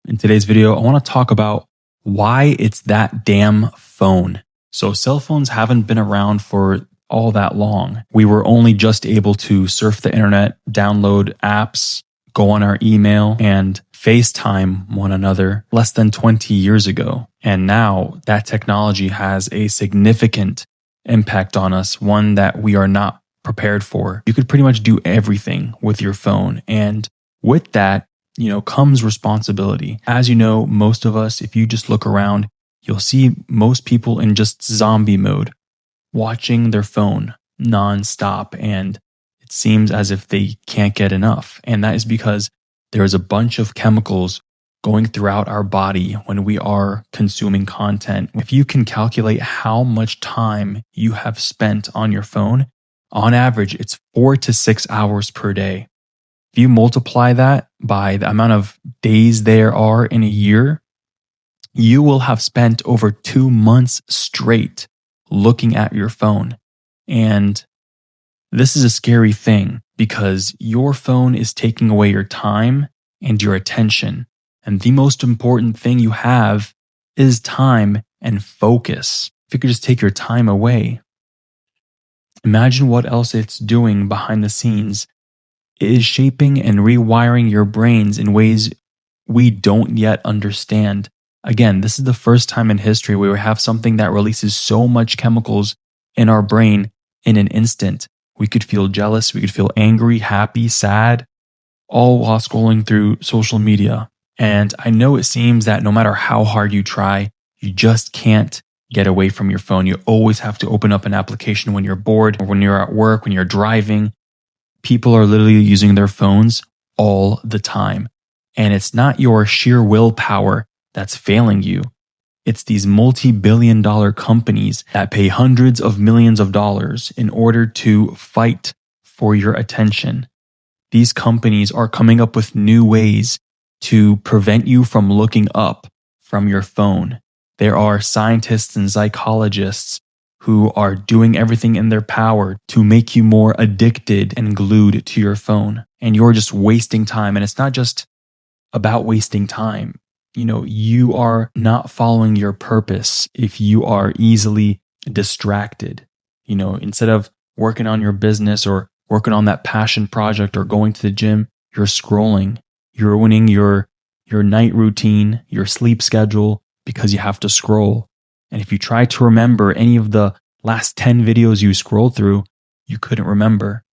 In today's video, I want to talk about why it's that damn phone. So cell phones haven't been around for all that long. We were only just able to surf the internet, download apps, go on our email, and FaceTime one another less than 20 years ago. And now that technology has a significant impact on us, one that we are not prepared for. You could pretty much do everything with your phone. And with that, comes responsibility. As you know, most of us, if you just look around, you'll see most people in just zombie mode, watching their phone nonstop. And it seems as if they can't get enough. And that is because there is a bunch of chemicals going throughout our body when we are consuming content. If you can calculate how much time you have spent on your phone, on average, it's 4 to 6 hours per day. If you multiply that by the amount of days there are in a year, you will have spent over 2 months straight looking at your phone. And this is a scary thing because your phone is taking away your time and your attention. And the most important thing you have is time and focus. If you could just take your time away, imagine what else it's doing behind the scenes. It is shaping and rewiring your brains in ways we don't yet understand. Again, this is the first time in history where we have something that releases so much chemicals in our brain in an instant. We could feel jealous, we could feel angry, happy, sad, all while scrolling through social media. And I know it seems that no matter how hard you try, you just can't get away from your phone. You always have to open up an application when you're bored or when you're at work, when you're driving. People are literally using their phones all the time. And it's not your sheer willpower that's failing you. It's these multi-billion-dollar companies that pay hundreds of millions of dollars in order to fight for your attention. These companies are coming up with new ways to prevent you from looking up from your phone. There are scientists and psychologists who are doing everything in their power to make you more addicted and glued to your phone. And you're just wasting time. And it's not just about wasting time. You are not following your purpose if you are easily distracted. Instead of working on your business or working on that passion project or going to the gym, you're scrolling. You're ruining your night routine, your sleep schedule because you have to scroll. And if you try to remember any of the last 10 videos you scrolled through, you couldn't remember.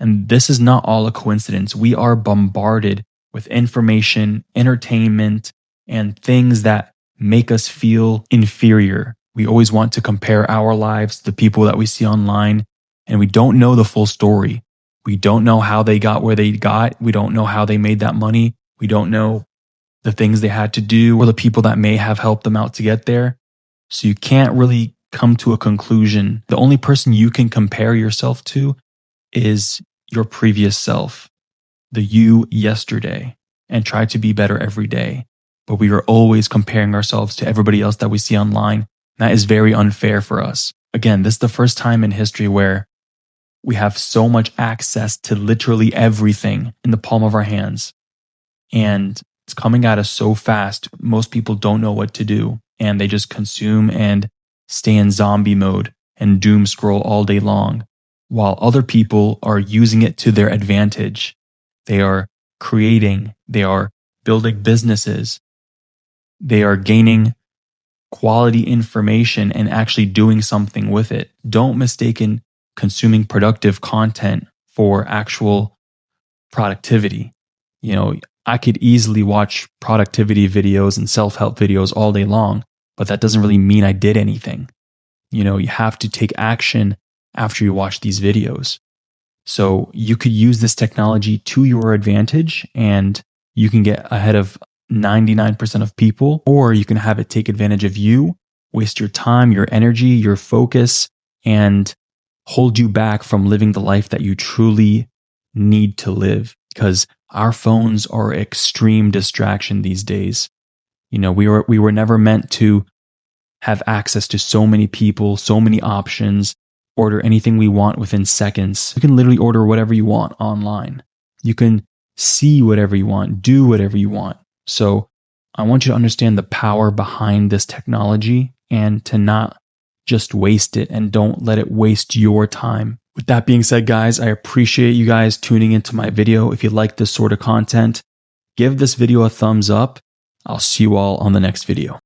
And this is not all a coincidence. We are bombarded with information, entertainment, and things that make us feel inferior. We always want to compare our lives to the people that we see online, and we don't know the full story. We don't know how they got where they got. We don't know how they made that money. We don't know the things they had to do or the people that may have helped them out to get there. So you can't really come to a conclusion. The only person you can compare yourself to is your previous self, the you yesterday, and try to be better every day. But we are always comparing ourselves to everybody else that we see online. That is very unfair for us. Again, this is the first time in history where we have so much access to literally everything in the palm of our hands. And it's coming at us so fast, most people don't know what to do. And they just consume and stay in zombie mode and doom scroll all day long, while other people are using it to their advantage. They are creating, they are building businesses, they are gaining quality information and actually doing something with it. Don't mistake consuming productive content for actual productivity. I could easily watch productivity videos and self-help videos all day long, but that doesn't really mean I did anything. You have to take action after you watch these videos. So you could use this technology to your advantage and you can get ahead of 99% of people, or you can have it take advantage of you, waste your time, your energy, your focus, and hold you back from living the life that you truly need to live. Because our phones are extreme distraction these days. We were never meant to have access to so many people, so many options, order anything we want within seconds. You can literally order whatever you want online. You can see whatever you want, do whatever you want. So I want you to understand the power behind this technology and to not just waste it, and don't let it waste your time. With that being said, guys, I appreciate you guys tuning into my video. If you like this sort of content, give this video a thumbs up. I'll see you all on the next video.